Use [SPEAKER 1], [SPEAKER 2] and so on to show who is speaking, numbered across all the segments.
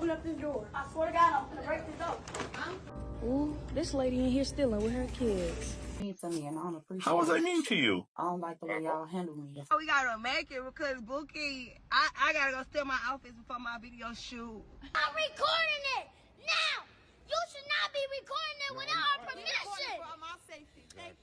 [SPEAKER 1] open up this door.
[SPEAKER 2] I swear to God, I'm gonna break this door.
[SPEAKER 1] Ooh, this lady in here stealing with her kids.
[SPEAKER 3] Mean to me, and I don't appreciate
[SPEAKER 4] How was
[SPEAKER 3] it.
[SPEAKER 4] I mean to you?
[SPEAKER 3] I don't like the way y'all handle me.
[SPEAKER 2] We gotta make it because Bookie, I gotta go steal my outfits before my video shoot.
[SPEAKER 5] I'm recording it now. You should not be recording it without our permission.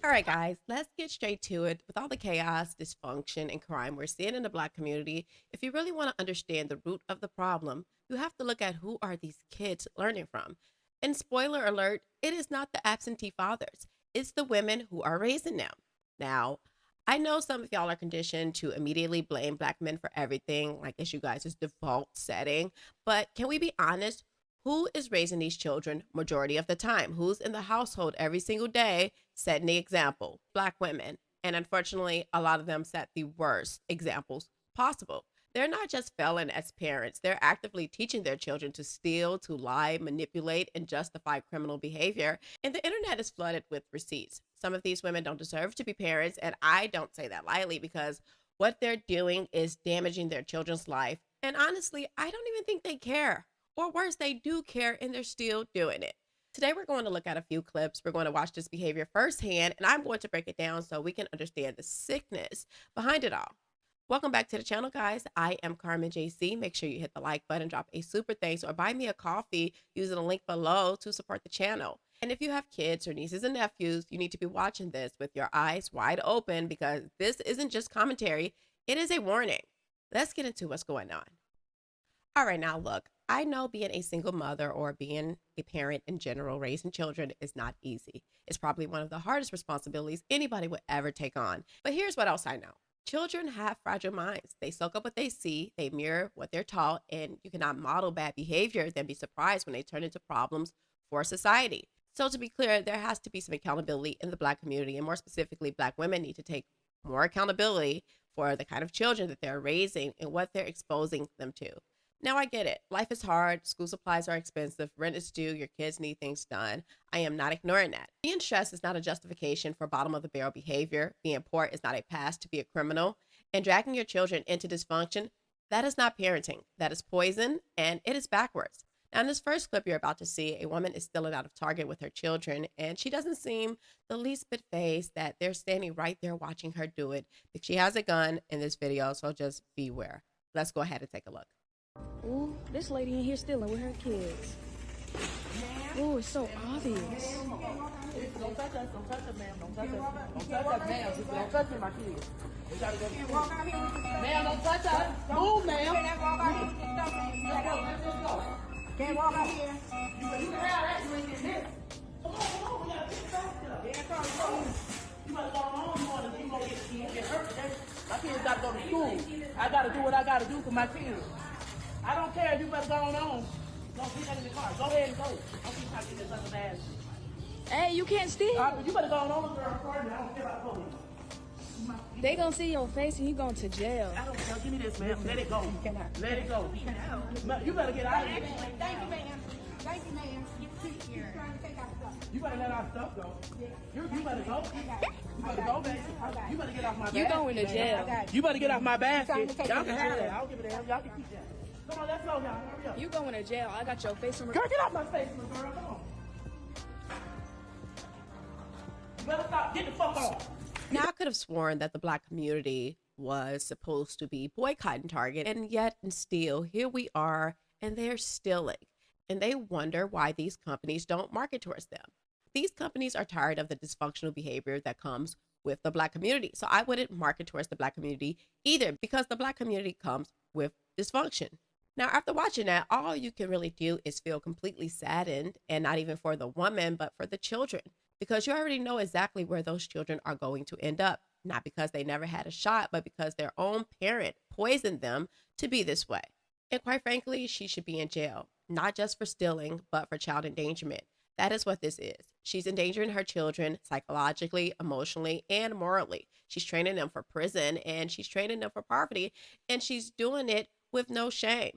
[SPEAKER 6] All right, guys, let's get straight to it. With all the chaos, dysfunction, and crime we're seeing in the Black community, if you really want to understand the root of the problem, you have to look at who are these kids learning from. And spoiler alert, it is not the absentee fathers. It's the women who are raising them. Now, I know some of y'all are conditioned to immediately blame Black men for everything, like it's you guys' default setting. But can we be honest? Who is raising these children majority of the time? Who's in the household every single day setting the example? Black women. And unfortunately, a lot of them set the worst examples possible. They're not just failing as parents. They're actively teaching their children to steal, to lie, manipulate, and justify criminal behavior. And the internet is flooded with receipts. Some of these women don't deserve to be parents, and I don't say that lightly because what they're doing is damaging their children's life. And honestly, I don't even think they care. Or worse, they do care and they're still doing it. Today, we're going to look at a few clips. We're going to watch this behavior firsthand, and I'm going to break it down so we can understand the sickness behind it all. Welcome back to the channel, guys. I am Carmen Jaycee. Make sure you hit the like button, drop a super thanks, or buy me a coffee using the link below to support the channel. And if you have kids or nieces and nephews, you need to be watching this with your eyes wide open because this isn't just commentary. It is a warning. Let's get into what's going on. All right, now look, I know being a single mother or being a parent in general, raising children is not easy. It's probably one of the hardest responsibilities anybody would ever take on. But here's what else I know. Children have fragile minds. They soak up what they see, they mirror what they're taught, and you cannot model bad behavior, then be surprised when they turn into problems for society. So to be clear, there has to be some accountability in the Black community, and more specifically, Black women need to take more accountability for the kind of children that they're raising and what they're exposing them to. Now, I get it. Life is hard. School supplies are expensive. Rent is due. Your kids need things done. I am not ignoring that. Being stressed is not a justification for bottom of the barrel behavior. Being poor is not a pass to be a criminal. And dragging your children into dysfunction, that is not parenting. That is poison, and it is backwards. Now, in this first clip you're about to see, a woman is stealing out of Target with her children, and she doesn't seem the least bit fazed that they're standing right there watching her do it. But she has a gun in this video, so just beware. Let's go ahead and take a look.
[SPEAKER 1] Ooh, this lady in here stealing with her kids. Ooh, it's so obvious.
[SPEAKER 2] Don't touch us, ma'am. Don't touch us, ma'am. Don't touch me, my kids. We gotta go to school. Ma'am, don't touch us. Move, ma'am. Can't walk out here. You can have that. You ain't getting hit. Come on. We gotta pick stuff up. You better go home. You gonna get hurt. My kids gotta go to school. I gotta do what I gotta do for my kids. I don't care. You better go on. Don't keep that in the car. Go ahead and go. Don't keep trying to get this other ass.
[SPEAKER 1] Hey, you can't steal.
[SPEAKER 2] You better go on over there. I don't care about police.
[SPEAKER 1] They gonna see your face and you going to jail.
[SPEAKER 2] I don't care. Give me this, ma'am. Let it go. Let it go. You better get out of here.
[SPEAKER 5] Thank you, ma'am. Thank you, ma'am.
[SPEAKER 2] You better let our stuff go. You better go. You better go, baby. You better get off my back.
[SPEAKER 1] You going to jail.
[SPEAKER 2] You better get off my basket. Y'all can have it. I don't give a damn. Y'all can keep that. Come on, let's go, y'all. Hurry up.
[SPEAKER 1] You going to jail. I got your face on
[SPEAKER 2] Girl, get off my face, little girl. Come on. You better stop. Get the fuck on.
[SPEAKER 6] Now, I could have sworn that the Black community was supposed to be boycotting Target, and yet and still here we are, and they're stealing. And they wonder why these companies don't market towards them. These companies are tired of the dysfunctional behavior that comes with the Black community. So I wouldn't market towards the Black community either, because the Black community comes with dysfunction. Now, after watching that, all you can really do is feel completely saddened, and not even for the woman, but for the children, because you already know exactly where those children are going to end up, not because they never had a shot, but because their own parent poisoned them to be this way. And quite frankly, she should be in jail, not just for stealing, but for child endangerment. That is what this is. She's endangering her children psychologically, emotionally, and morally. She's training them for prison, and she's training them for poverty, and she's doing it with no shame.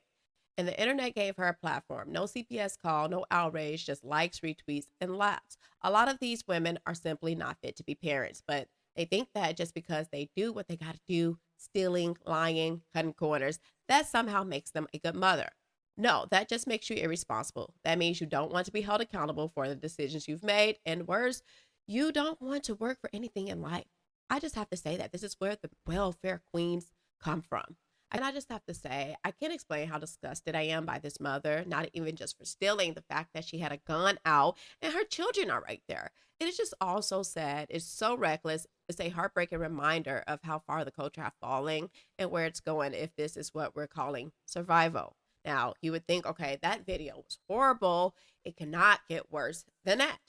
[SPEAKER 6] And the internet gave her a platform. No CPS call, no outrage, just likes, retweets, and laughs. A lot of these women are simply not fit to be parents, but they think that just because they do what they got to do, stealing, lying, cutting corners, that somehow makes them a good mother. No, that just makes you irresponsible. That means you don't want to be held accountable for the decisions you've made. And worse, you don't want to work for anything in life. I just have to say that this is where the welfare queens come from. And I just have to say, I can't explain how disgusted I am by this mother, not even just for stealing, the fact that she had a gun out and her children are right there. It is just all so sad. It's so reckless. It's a heartbreaking reminder of how far the culture has fallen and where it's going if this is what we're calling survival. Now, you would think, okay, that video was horrible. It cannot get worse than that.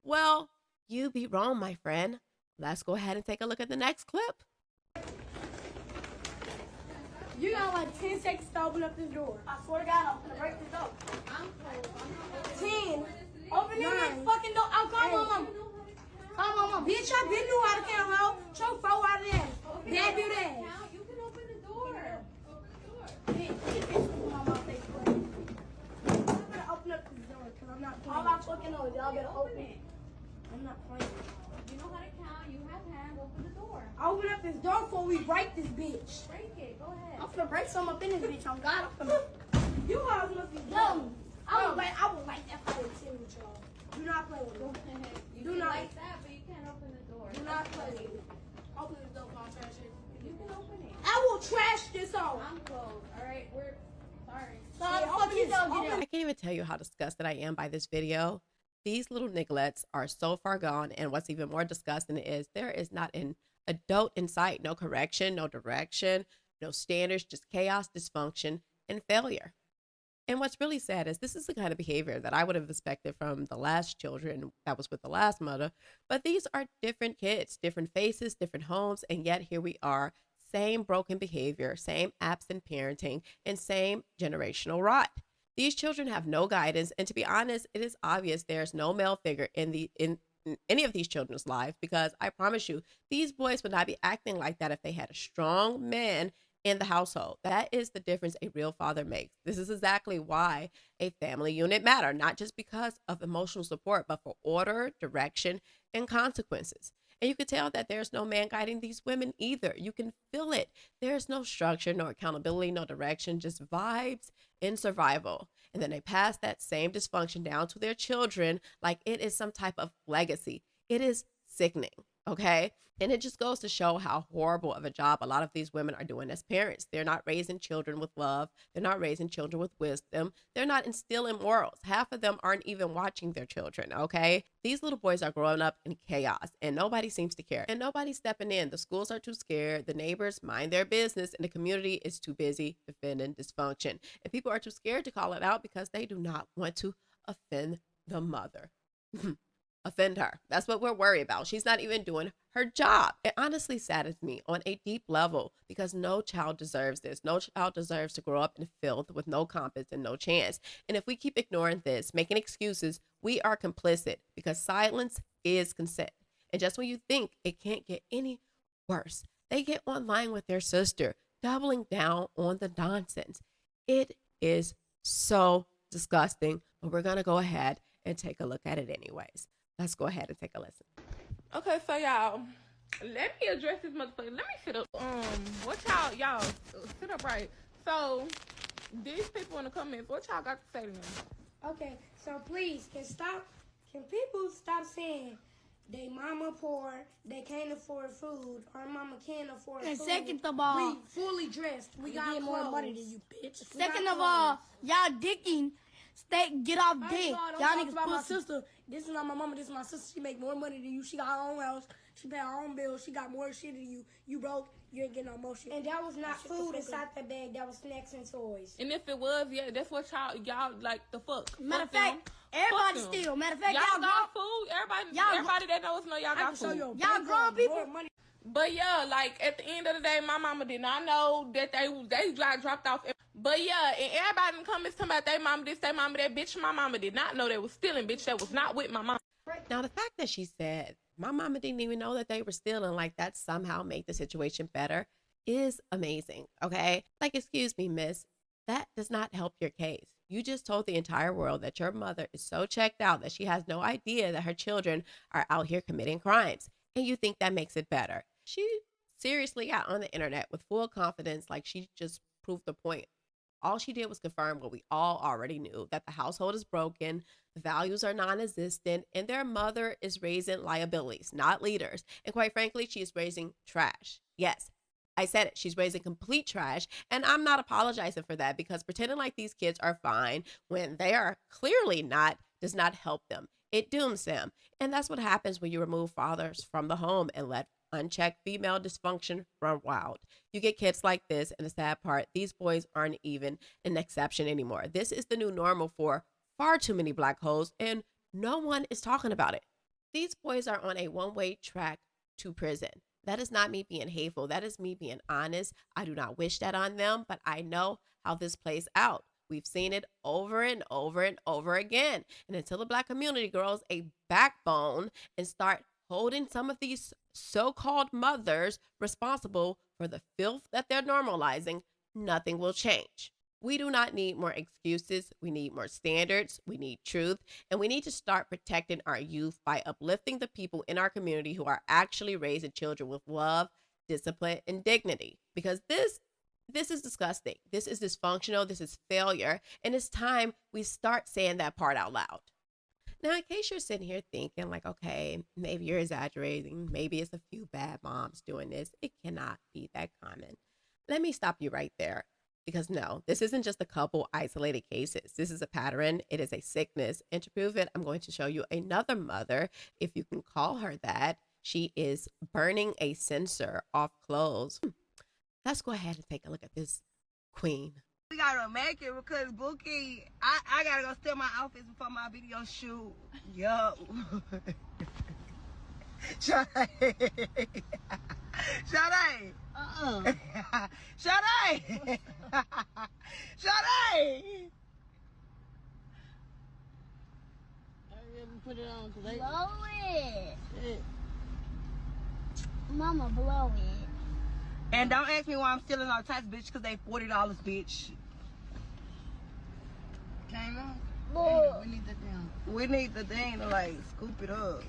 [SPEAKER 6] Well, you be wrong, my friend. Let's go ahead and take a look at the next clip.
[SPEAKER 5] You got like 10 seconds to open up this door. I swear to God, I'm gonna break this door. 10. Open this fucking door. Oh, come on, mama. Come on, mama. Bitch, I been knew how to count, ho. Show 4 out of that. Dad do that.
[SPEAKER 4] You can open the door.
[SPEAKER 5] I'm gonna open up this door because I'm not playing. All I fucking know is y'all better open it. I'm not playing.
[SPEAKER 4] You know how to count. You have hands. Open the door.
[SPEAKER 5] Open up this door before we break this bitch.
[SPEAKER 4] Break it. Go ahead.
[SPEAKER 5] I'm finna break some up in this bitch. On God, I'm finna. You hoes must be dumb. I would like that fight with y'all. Do not play with me.
[SPEAKER 4] You
[SPEAKER 5] Do
[SPEAKER 4] can
[SPEAKER 5] not.
[SPEAKER 4] like that, but you can't open the door.
[SPEAKER 5] Do not play with me. Open this door, my trash it.
[SPEAKER 4] You can open it.
[SPEAKER 5] I will trash this on.
[SPEAKER 4] I'm closed. All right. We're sorry.
[SPEAKER 5] So how the fuck you don't get
[SPEAKER 6] I can't even tell you how disgusted I am by this video. These little nigglets are so far gone, and what's even more disgusting is there is not an adult in sight. No correction, no direction, no standards, just chaos, dysfunction, and failure. And what's really sad is this is the kind of behavior that I would have expected from the last children that was with the last mother. But these are different kids, different faces, different homes, and yet here we are, same broken behavior, same absent parenting, and same generational rot. These children have no guidance, and to be honest, it is obvious there's no male figure in any of these children's lives, because I promise you, these boys would not be acting like that if they had a strong man in the household. That is the difference a real father makes. This is exactly why a family unit matter, not just because of emotional support, but for order, direction, and consequences. And you can tell that there's no man guiding these women either. You can feel it. There's no structure, no accountability, no direction, just vibes in survival. And then they pass that same dysfunction down to their children like it is some type of legacy. It is sickening, okay? And it just goes to show how horrible of a job a lot of these women are doing as parents. They're not raising children with love. They're not raising children with wisdom. They're not instilling morals. Half of them aren't even watching their children, okay? These little boys are growing up in chaos, and nobody seems to care. And nobody's stepping in. The schools are too scared. The neighbors mind their business, and the community is too busy defending dysfunction. And people are too scared to call it out because they do not want to offend the mother. Offend her. That's what we're worried about. She's not even doing her job. It honestly saddens me on a deep level because no child deserves this. No child deserves to grow up in filth with no compass and no chance. And if we keep ignoring this, making excuses, we are complicit because silence is consent. And just when you think it can't get any worse, they get online with their sister, doubling down on the nonsense. It is so disgusting, but we're going to go ahead and take a look at it anyways. Let's go ahead and take a listen.
[SPEAKER 7] Okay, so y'all, let me address this motherfucker. Let me sit up. What y'all sit up right. So these people in the comments, what y'all got to say to them?
[SPEAKER 5] Okay, so please, can people stop saying they mama poor, they can't afford food, or mama can't afford
[SPEAKER 8] And
[SPEAKER 5] food.
[SPEAKER 8] second of all,
[SPEAKER 5] we fully dressed. We got
[SPEAKER 8] get
[SPEAKER 5] more
[SPEAKER 8] more
[SPEAKER 5] money
[SPEAKER 8] money
[SPEAKER 5] than you, bitch.
[SPEAKER 8] second of all, y'all dicking, get off dick.
[SPEAKER 5] Y'all
[SPEAKER 8] Y'all
[SPEAKER 5] niggas about my
[SPEAKER 8] niggas pussy.
[SPEAKER 5] sister. This is not my mama. This is my sister. She make more money than you. She got her own house. She pay her own bills. She got more shit than you. You broke. You ain't getting no more shit. And that was not food inside that bag. That was snacks and toys.
[SPEAKER 7] And if it was, yeah, that's what y'all like the fuck.
[SPEAKER 8] Matter of
[SPEAKER 7] Fuck
[SPEAKER 8] fact,
[SPEAKER 7] them.
[SPEAKER 8] everybody
[SPEAKER 7] Fuck them.
[SPEAKER 8] steal. Matter of fact,
[SPEAKER 7] Y'all
[SPEAKER 8] y'all
[SPEAKER 7] got
[SPEAKER 8] grown.
[SPEAKER 7] food.
[SPEAKER 8] Y'all
[SPEAKER 7] Everybody that knows know y'all
[SPEAKER 5] I
[SPEAKER 7] got
[SPEAKER 5] can show
[SPEAKER 7] food.
[SPEAKER 5] you.
[SPEAKER 8] Y'all grown people.
[SPEAKER 5] More money.
[SPEAKER 7] But yeah, like at the end of the day, my mama did not know that they got dropped off. But yeah, and everybody in the comments talking about they mama this, they mama that. Bitch, my mama did not know they was stealing. Bitch, that was not with my mama.
[SPEAKER 6] Now, the fact that she said, my mama didn't even know that they were stealing, like that somehow made the situation better, is amazing, okay? Like, excuse me, miss, that does not help your case. You just told the entire world that your mother is so checked out that she has no idea that her children are out here committing crimes, and you think that makes it better. She seriously got on the internet with full confidence like she just proved the point All she did was confirm what we all already knew, that the household is broken, the values are non-existent, and their mother is raising liabilities, not leaders. And quite frankly, she is raising trash. Yes, I said it. She's raising complete trash. And I'm not apologizing for that, because pretending like these kids are fine when they are clearly not does not help them. It dooms them. And that's what happens when you remove fathers from the home and let unchecked female dysfunction run wild. You get kids like this, and the sad part, these boys aren't even an exception anymore. This is the new normal for far too many black holes, and no one is talking about it. These boys are on a one-way track to prison. That is not me being hateful. That is me being honest. I do not wish that on them, but I know how this plays out. We've seen it over and over and over again. And until the black community grows a backbone and start holding some of these so-called mothers responsible for the filth that they're normalizing, nothing will change. We do not need more excuses. We need more standards. We need truth. And we need to start protecting our youth by uplifting the people in our community who are actually raising children with love, discipline, and dignity. Because this is disgusting. This is dysfunctional. This is failure. And it's time we start saying that part out loud. Now, in case you're sitting here thinking like, okay, maybe you're exaggerating. Maybe it's a few bad moms doing this. It cannot be that common. Let me stop you right there. Because no, this isn't just a couple isolated cases. This is a pattern. It is a sickness. And to prove it, I'm going to show you another mother, if you can call her that. She is burning a sensor off clothes. Let's go ahead and take a look at this queen.
[SPEAKER 2] We gotta make it because Bookie, I gotta go steal my outfits before my video shoot. Yo. Sade. Sade. Sade. Sade. Put it on today.
[SPEAKER 8] Blow it. Mama, blow it.
[SPEAKER 2] And don't ask me why I'm stealing all types, bitch, because they $40, bitch. Came on?
[SPEAKER 8] Look.
[SPEAKER 2] We need the thing. We need the thing to, like, scoop it up.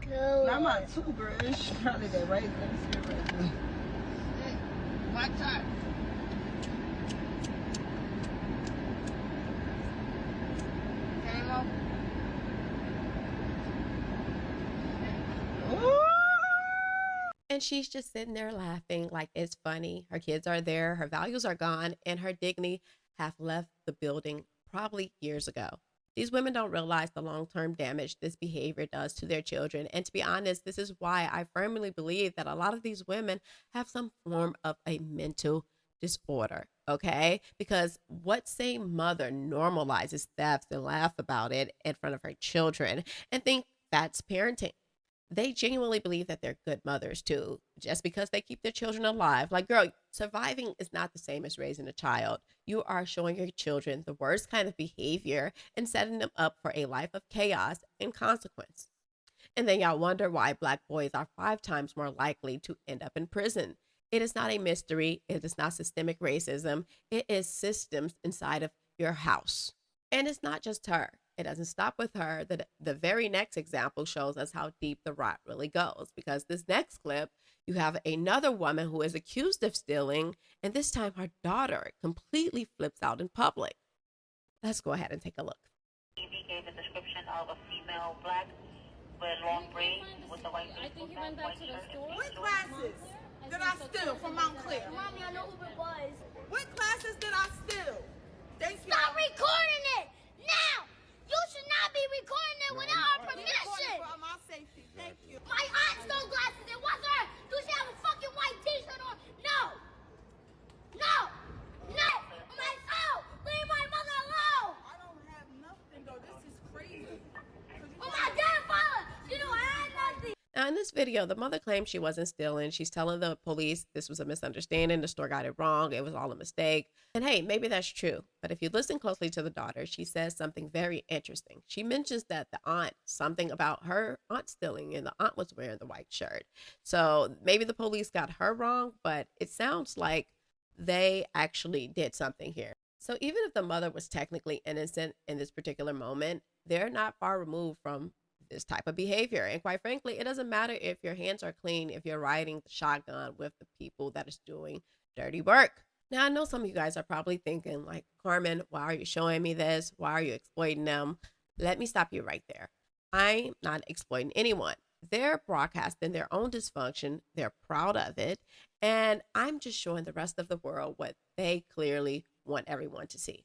[SPEAKER 8] Cool.
[SPEAKER 2] Not my toothbrush. Probably that razor. Let me see the razor. Watch out. Came on?
[SPEAKER 6] And she's just sitting there laughing like it's funny. Her kids are there, her values are gone, and her dignity have left the building probably years ago. These women don't realize the long-term damage this behavior does to their children. And to be honest, this is why I firmly believe that a lot of these women have some form of a mental disorder, okay? Because what same mother normalizes theft and laugh about it in front of her children and think that's parenting? They genuinely believe that they're good mothers too, just because they keep their children alive. Like, girl, surviving is not the same as raising a child. You are showing your children the worst kind of behavior and setting them up for a life of chaos and consequence. And then y'all wonder why Black boys are 5 times more likely to end up in prison. It is not a mystery. It is not systemic racism. It is systems inside of your house. And it's not just her. It doesn't stop with her. The very next example shows us how deep the rot really goes, because this next clip, you have another woman who is accused of stealing, and this time her daughter completely flips out in public. Let's go ahead and take a look.
[SPEAKER 9] He gave a description of a female black with long braids with the white
[SPEAKER 4] I think he went back to the store.
[SPEAKER 2] What classes did I steal from Mount Clear?
[SPEAKER 8] Mommy, I know who it was.
[SPEAKER 2] What classes did I steal? Thank you.
[SPEAKER 8] Stop recording it now. You should not be recording it without our permission.
[SPEAKER 2] For my safety. Thank you.
[SPEAKER 8] My aunt stole glasses. It wasn't her. You should have a fucking white t-shirt on. No. No. No. My soul. Leave my mother alone.
[SPEAKER 2] I don't have nothing though. This is crazy.
[SPEAKER 8] Oh, my dad, father. You know, I had nothing.
[SPEAKER 6] Now, in this video, the mother claims she wasn't stealing. She's telling the police this was a misunderstanding. The store got it wrong. It was all a mistake. And hey, maybe that's true. But if you listen closely to the daughter, she says something very interesting. She mentions that the aunt, something about her aunt stealing, and the aunt was wearing the white shirt. So maybe the police got her wrong, but it sounds like they actually did something here. So even if the mother was technically innocent in this particular moment, they're not far removed from this type of behavior. And quite frankly, it doesn't matter if your hands are clean, if you're riding the shotgun with the people that is doing dirty work. Now, I know some of you guys are probably thinking, like, Carmen, why are you showing me this? Why are you exploiting them? Let me stop you right there. I'm not exploiting anyone. They're broadcasting their own dysfunction. They're proud of it. And I'm just showing the rest of the world what they clearly want everyone to see.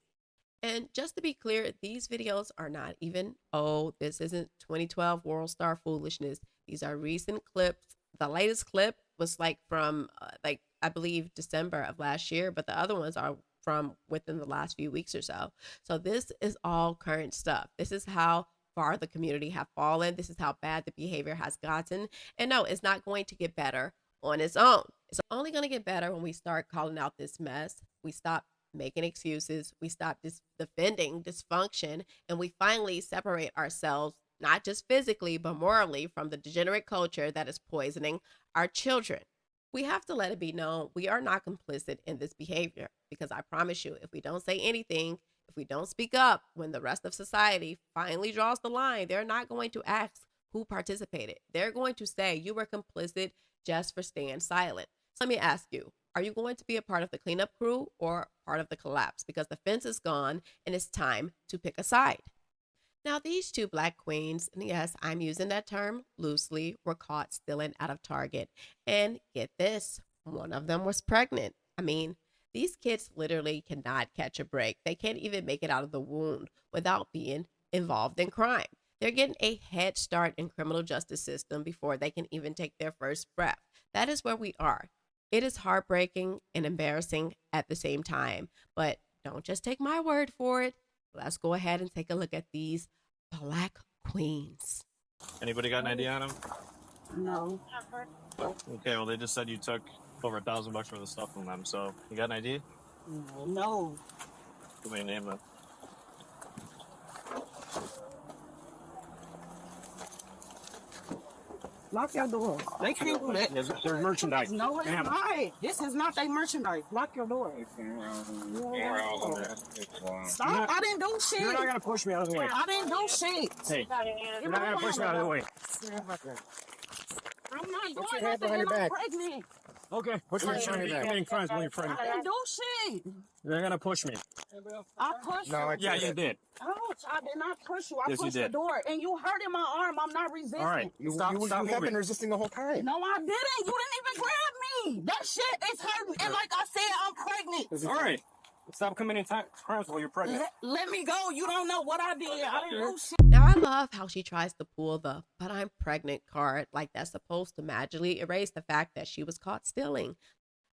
[SPEAKER 6] And just to be clear, these videos are not even, oh, this isn't 2012 World Star foolishness. These are recent clips. The latest clip was like from like, I believe December of last year, but the other ones are from within the last few weeks or so. So this is all current stuff. This is how far the community have fallen. This is how bad the behavior has gotten. And no, it's not going to get better on its own. It's only going to get better when we start calling out this mess. We stop making excuses. We stop defending dysfunction, and we finally separate ourselves, not just physically, but morally, from the degenerate culture that is poisoning our children. We have to let it be known we are not complicit in this behavior, because I promise you, if we don't say anything, if we don't speak up when the rest of society finally draws the line, they're not going to ask who participated. They're going to say you were complicit just for staying silent. So let me ask you, are you going to be a part of the cleanup crew or part of the collapse? Because the fence is gone and it's time to pick a side. Now, these two Black queens, and yes, I'm using that term loosely, were caught stealing out of Target. And get this, one of them was pregnant. I mean, these kids literally cannot catch a break. They can't even make it out of the wound without being involved in crime. They're getting a head start in criminal justice system before they can even take their first breath. That is where we are. It is heartbreaking and embarrassing at the same time, but don't just take my word for it. Let's go ahead and take a look at these Black queens.
[SPEAKER 10] Anybody got an ID on them?
[SPEAKER 3] No.
[SPEAKER 10] Okay, well, they just said you took over $1,000 worth of stuff from them, so you got an ID?
[SPEAKER 3] No.
[SPEAKER 10] Give me a name then.
[SPEAKER 3] Lock your door. They can't do that.
[SPEAKER 10] There's merchandise.
[SPEAKER 3] No, it's not. This is not their merchandise. Lock your door. Stop. I didn't do shit.
[SPEAKER 10] You're not gonna push me out of the way.
[SPEAKER 3] I didn't do shit.
[SPEAKER 10] Hey, you're not gonna push me out of the way.
[SPEAKER 3] I'm not
[SPEAKER 10] Put your
[SPEAKER 3] doing
[SPEAKER 10] hand
[SPEAKER 3] nothing.
[SPEAKER 10] behind your
[SPEAKER 3] I'm
[SPEAKER 10] back.
[SPEAKER 3] pregnant.
[SPEAKER 10] Okay, put your hand behind your back. Committing crimes when you're
[SPEAKER 3] I
[SPEAKER 10] pregnant.
[SPEAKER 3] didn't do shit.
[SPEAKER 10] You're gonna push me.
[SPEAKER 3] I pushed you.
[SPEAKER 10] Yeah, you did.
[SPEAKER 3] Ouch, I did not push you. I
[SPEAKER 10] Yes, you
[SPEAKER 3] pushed the
[SPEAKER 10] did.
[SPEAKER 3] door. And you hurting my arm. I'm not resisting.
[SPEAKER 10] All right, you have been resisting the whole time.
[SPEAKER 3] No, I didn't. You didn't even grab me. That shit is hurting. And like I said, I'm pregnant.
[SPEAKER 10] All right, stop committing crimes while you're pregnant.
[SPEAKER 3] Let me go. You don't know what I did. I didn't do shit.
[SPEAKER 6] Now, I love how she tries to pull the "but I'm pregnant" card, like that's supposed to magically erase the fact that she was caught stealing.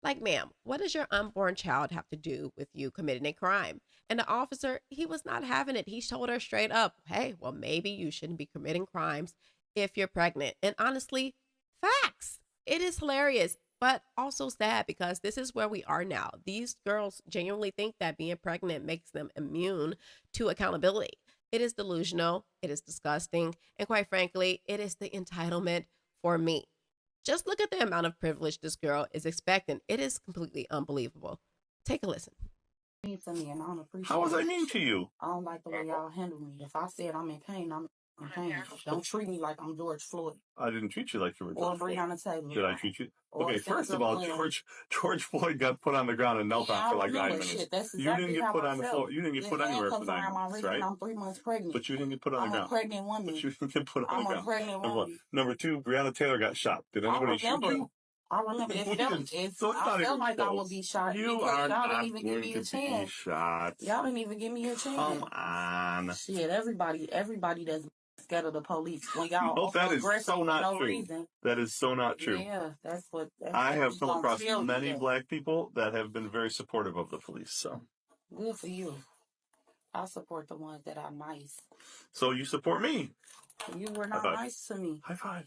[SPEAKER 6] Like, ma'am, what does your unborn child have to do with you committing a crime? And the officer, he was not having it. He told her straight up, hey, well, maybe you shouldn't be committing crimes if you're pregnant. And honestly, facts. It is hilarious, but also sad, because this is where we are now. These girls genuinely think that being pregnant makes them immune to accountability. It is delusional. It is disgusting. And quite frankly, it is the entitlement for me. Just look at the amount of privilege this girl is expecting. It is completely unbelievable. Take a listen.
[SPEAKER 3] Mean to me, and I don't appreciate
[SPEAKER 11] How was I
[SPEAKER 3] it.
[SPEAKER 11] mean to you?
[SPEAKER 3] I don't like the way y'all handle me. If I said I'm in pain, I'm in pain. Don't treat me like I'm George Floyd
[SPEAKER 11] I didn't treat you like you were
[SPEAKER 3] or
[SPEAKER 11] George Floyd.
[SPEAKER 3] Breonna Taylor.
[SPEAKER 11] Did I treat you?
[SPEAKER 3] Or
[SPEAKER 11] Okay, first of
[SPEAKER 3] Sandra
[SPEAKER 11] all,
[SPEAKER 3] Bland.
[SPEAKER 11] George Floyd got put on the ground and knelt
[SPEAKER 3] Yeah,
[SPEAKER 11] on for
[SPEAKER 3] I
[SPEAKER 11] like 9
[SPEAKER 3] remember
[SPEAKER 11] minutes.
[SPEAKER 3] shit. That's
[SPEAKER 11] You
[SPEAKER 3] exactly
[SPEAKER 11] didn't get
[SPEAKER 3] how
[SPEAKER 11] put
[SPEAKER 3] I
[SPEAKER 11] on the
[SPEAKER 3] felt.
[SPEAKER 11] floor. You didn't get
[SPEAKER 3] The
[SPEAKER 11] put anywhere for
[SPEAKER 3] handcuffs
[SPEAKER 11] 9
[SPEAKER 3] around my
[SPEAKER 11] minutes,
[SPEAKER 3] wrist
[SPEAKER 11] right?
[SPEAKER 3] and I'm 3 months pregnant.
[SPEAKER 11] But you didn't get put on
[SPEAKER 3] I'm
[SPEAKER 11] the
[SPEAKER 3] a
[SPEAKER 11] ground.
[SPEAKER 3] pregnant woman.
[SPEAKER 11] But you didn't get put on
[SPEAKER 3] I'm
[SPEAKER 11] the
[SPEAKER 3] a
[SPEAKER 11] ground.
[SPEAKER 3] pregnant
[SPEAKER 11] Number one.
[SPEAKER 3] woman.
[SPEAKER 11] Number two, Breonna Taylor got shot. Did
[SPEAKER 3] I
[SPEAKER 11] anybody shoot
[SPEAKER 3] remember.
[SPEAKER 11] you?
[SPEAKER 3] I remember. It
[SPEAKER 11] We
[SPEAKER 3] felt.
[SPEAKER 11] didn't.
[SPEAKER 3] It,
[SPEAKER 11] So it's
[SPEAKER 3] I
[SPEAKER 11] not
[SPEAKER 3] felt
[SPEAKER 11] even
[SPEAKER 3] like I would
[SPEAKER 11] close.
[SPEAKER 3] be shot
[SPEAKER 11] You
[SPEAKER 3] because
[SPEAKER 11] are
[SPEAKER 3] y'all didn't
[SPEAKER 11] not
[SPEAKER 3] even give
[SPEAKER 11] going
[SPEAKER 3] me
[SPEAKER 11] to
[SPEAKER 3] a
[SPEAKER 11] be
[SPEAKER 3] chance.
[SPEAKER 11] shot.
[SPEAKER 3] Y'all didn't even give me a chance.
[SPEAKER 11] Come on.
[SPEAKER 3] Shit, everybody that's scared of the police. When y'all
[SPEAKER 11] No,
[SPEAKER 3] also
[SPEAKER 11] that is
[SPEAKER 3] aggressive
[SPEAKER 11] so
[SPEAKER 3] for
[SPEAKER 11] not
[SPEAKER 3] no
[SPEAKER 11] true.
[SPEAKER 3] reason.
[SPEAKER 11] That is so not true.
[SPEAKER 3] Yeah, that's what.
[SPEAKER 11] I have
[SPEAKER 3] That's
[SPEAKER 11] come
[SPEAKER 3] gonna
[SPEAKER 11] across
[SPEAKER 3] tell you
[SPEAKER 11] many
[SPEAKER 3] that.
[SPEAKER 11] black people that have been very supportive of the police. So
[SPEAKER 3] Good for you. I support the ones that are nice.
[SPEAKER 11] So you support me.
[SPEAKER 3] You were
[SPEAKER 11] High
[SPEAKER 3] not
[SPEAKER 11] five.
[SPEAKER 3] nice to me.
[SPEAKER 11] High five.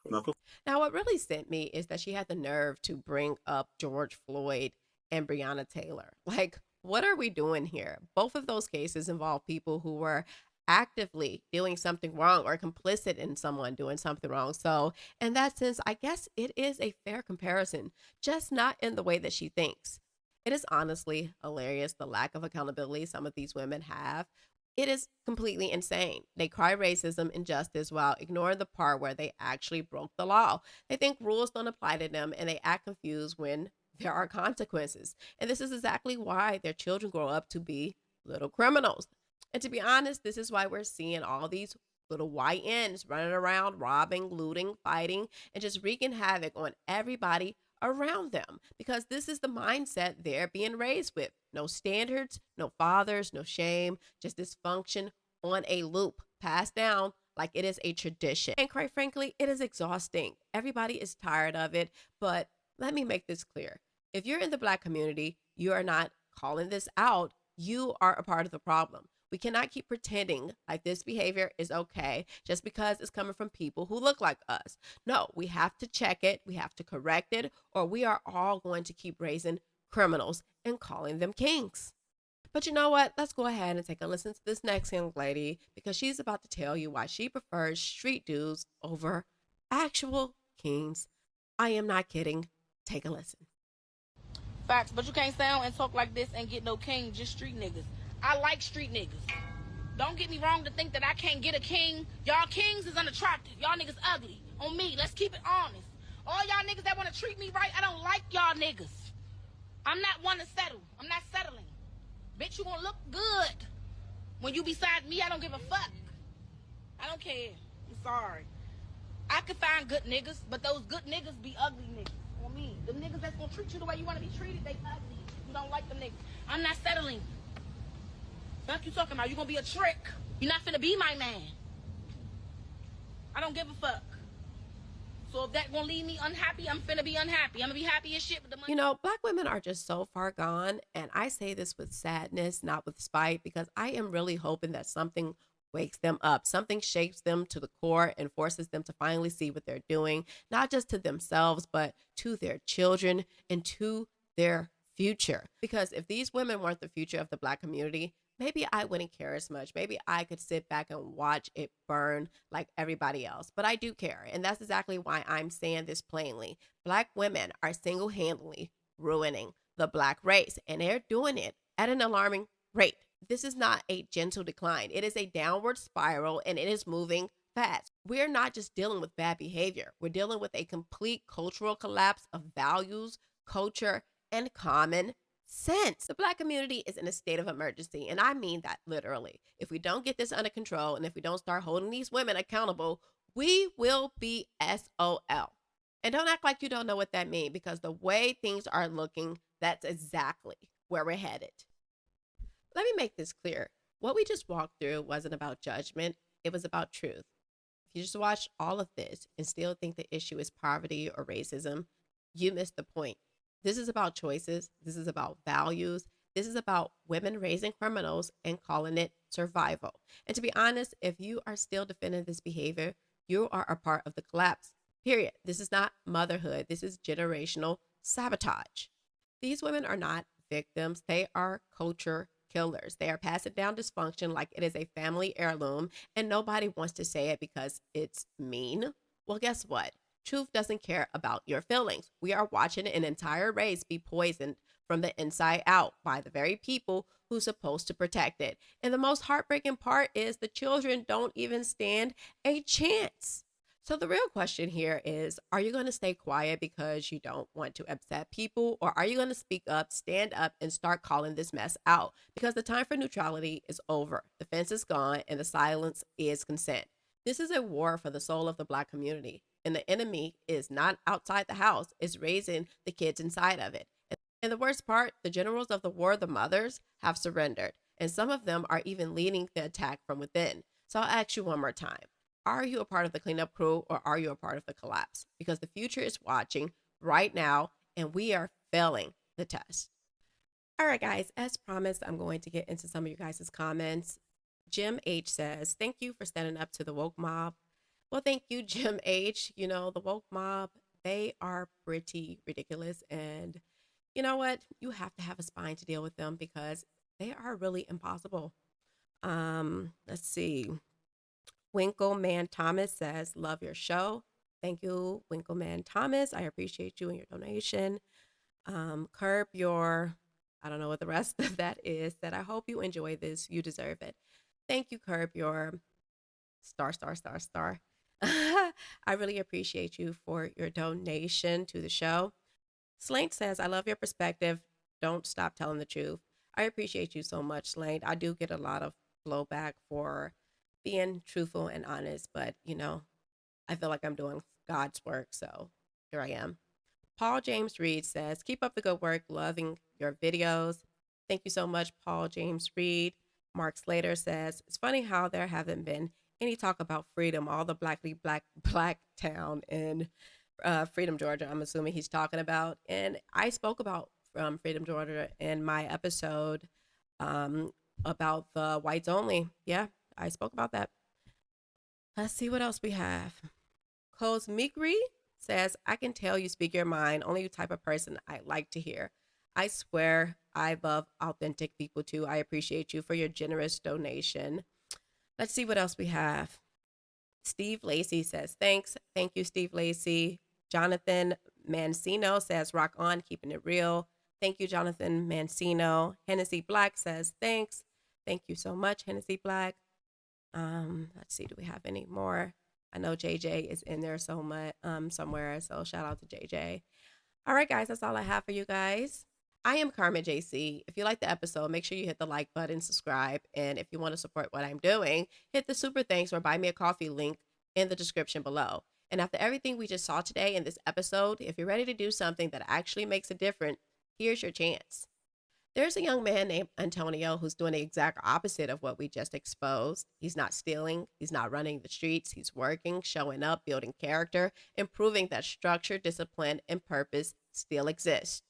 [SPEAKER 11] Knuckle.
[SPEAKER 6] Now, what really sent me is that she had the nerve to bring up George Floyd and Breonna Taylor. Like, what are we doing here? Both of those cases involve people who were actively doing something wrong or complicit in someone doing something wrong. So in that sense, I guess it is a fair comparison, just not in the way that she thinks. It is honestly hilarious, the lack of accountability some of these women have. It is completely insane. They cry racism and justice while ignoring the part where they actually broke the law. They think rules don't apply to them and they act confused when there are consequences. And this is exactly why their children grow up to be little criminals. And to be honest, this is why we're seeing all these little YNs running around, robbing, looting, fighting, and just wreaking havoc on everybody around them. Because this is the mindset they're being raised with. No standards, no fathers, no shame, just dysfunction on a loop, passed down like it is a tradition. And quite frankly, it is exhausting. Everybody is tired of it. But let me make this clear. If you're in the Black community, you are not calling this out. You are a part of the problem. We cannot keep pretending like this behavior is okay just because it's coming from people who look like us. No, we have to check it. We have to correct it, or we are all going to keep raising criminals and calling them kings. But you know what? Let's go ahead and take a listen to this next young lady, because she's about to tell you why she prefers street dudes over actual kings. I am not kidding. Take a listen.
[SPEAKER 2] Facts, but you can't sound and talk like this and get no king, just street niggas. I like street niggas. Don't get me wrong to think that I can't get a king. Y'all kings is unattractive. Y'all niggas ugly. On me, let's keep it honest. All y'all niggas that want to treat me right, I don't like y'all niggas. I'm not one to settle. I'm not settling. Bitch, you gonna look good. When you beside me, I don't give a fuck. I don't care. I'm sorry. I could find good niggas, but those good niggas be ugly niggas. On me. The niggas that's gonna treat you the way you want to be treated, they ugly. You don't like them niggas. I'm not settling. Fuck you talking about? You gonna be a trick. You're not finna be my man. I don't give a fuck. So if that gonna leave me unhappy, I'm finna be unhappy. I'm gonna be happy as shit with the money.
[SPEAKER 6] You know, Black women are just so far gone. And I say this with sadness, not with spite, because I am really hoping that something wakes them up. Something shakes them to the core and forces them to finally see what they're doing, not just to themselves, but to their children and to their future. Because if these women weren't the future of the Black community, maybe I wouldn't care as much. Maybe I could sit back and watch it burn like everybody else. But I do care. And that's exactly why I'm saying this plainly. Black women are single-handedly ruining the Black race. And they're doing it at an alarming rate. This is not a gentle decline. It is a downward spiral, and it is moving fast. We're not just dealing with bad behavior. We're dealing with a complete cultural collapse of values, culture, and common sense. The Black community is in a state of emergency, and I mean that literally. If we don't get this under control, and if we don't start holding these women accountable, we will be SOL. And don't act like you don't know what that means, because the way things are looking, that's exactly where we're headed. Let me make this clear. What we just walked through wasn't about judgment. It was about truth. If you just watch all of this and still think the issue is poverty or racism, you missed the point. This is about choices. This is about values. This is about women raising criminals and calling it survival. And to be honest, if you are still defending this behavior, you are a part of the collapse, period. This is not motherhood. This is generational sabotage. These women are not victims. They are culture killers. They are passing down dysfunction like it is a family heirloom, and nobody wants to say it because it's mean. Well, guess what? Truth doesn't care about your feelings. We are watching an entire race be poisoned from the inside out by the very people who's supposed to protect it. And the most heartbreaking part is the children don't even stand a chance. So the real question here is, are you going to stay quiet because you don't want to upset people? Or are you going to speak up, stand up, and start calling this mess out? Because the time for neutrality is over. The fence is gone, and the silence is consent. This is a war for the soul of the Black community. And the enemy is not outside the house, it's raising the kids inside of it. And the worst part, the generals of the war, the mothers, have surrendered. And some of them are even leading the attack from within. So I'll ask you one more time. Are you a part of the cleanup crew, or are you a part of the collapse? Because the future is watching right now, and we are failing the test. All right, guys, as promised, I'm going to get into some of you guys' comments. Jim H says, thank you for standing up to the woke mob. Well, thank you, Jim H. You know, the woke mob, they are pretty ridiculous. And you know what? You have to have a spine to deal with them because they are really impossible. Let's see. Winkleman Thomas says, love your show. Thank you, Winkleman Thomas. I appreciate you and your donation. Curb your, I don't know what the rest of that is, that I hope you enjoy this. You deserve it. Thank you, Curb your star. I really appreciate you for your donation to the show. Slaint says, I love your perspective. Don't stop telling the truth. I appreciate you so much, Slaint. I do get a lot of blowback for being truthful and honest, but you know, I feel like I'm doing God's work, so here I am. Paul James Reed says, keep up the good work, loving your videos. Thank you so much, Paul James Reed. Mark Slater says, it's funny how there haven't been any talk about freedom, all the black town in Freedom, Georgia, I'm assuming he's talking about. And I spoke about Freedom, Georgia in my episode about the whites only. Yeah, I spoke about that. Let's see what else we have. Cosmicry says, I can tell you speak your mind, only the type of person I like to hear. I swear I love authentic people too. I appreciate you for your generous donation. Let's see what else we have. Steve Lacey says, thanks. Thank you, Steve Lacey. Jonathan Mancino says, rock on, keeping it real. Thank you, Jonathan Mancino. Hennessy Black says, thanks. Thank you so much, Hennessy Black. Let's see, do we have any more? I know JJ is in there so much, somewhere, so shout out to JJ. All right, guys, that's all I have for you guys. I am Carmen Jaycee. If you like the episode, make sure you hit the like button, subscribe, and if you want to support what I'm doing, hit the super thanks or buy me a coffee link in the description below. And after everything we just saw today in this episode, if you're ready to do something that actually makes a difference, here's your chance. There's a young man named Antonio who's doing the exact opposite of what we just exposed. He's not stealing. He's not running the streets. He's working, showing up, building character, and proving that structure, discipline, and purpose still exist.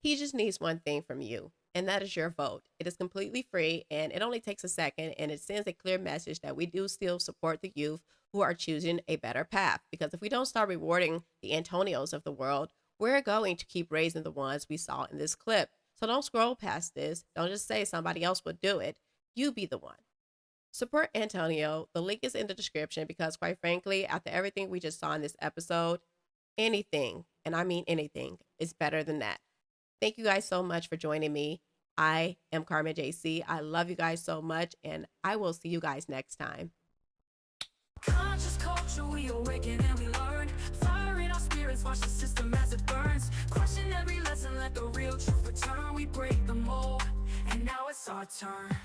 [SPEAKER 6] He just needs one thing from you, and that is your vote. It is completely free, and it only takes a second, and it sends a clear message that we do still support the youth who are choosing a better path. Because if we don't start rewarding the Antonios of the world, we're going to keep raising the ones we saw in this clip. So don't scroll past this. Don't just say somebody else would do it. You be the one. Support Antonio. The link is in the description because, quite frankly, after everything we just saw in this episode, anything, and I mean anything, is better than that. Thank you guys so much for joining me. I am Carmen Jaycee. I love you guys so much, and I will see you guys next time.
[SPEAKER 12] Conscious culture, we awaken and we learn. Fire in our spirits, watch the system as it burns. Question every lesson, let the real truth return. We break the mold, and now it's our turn.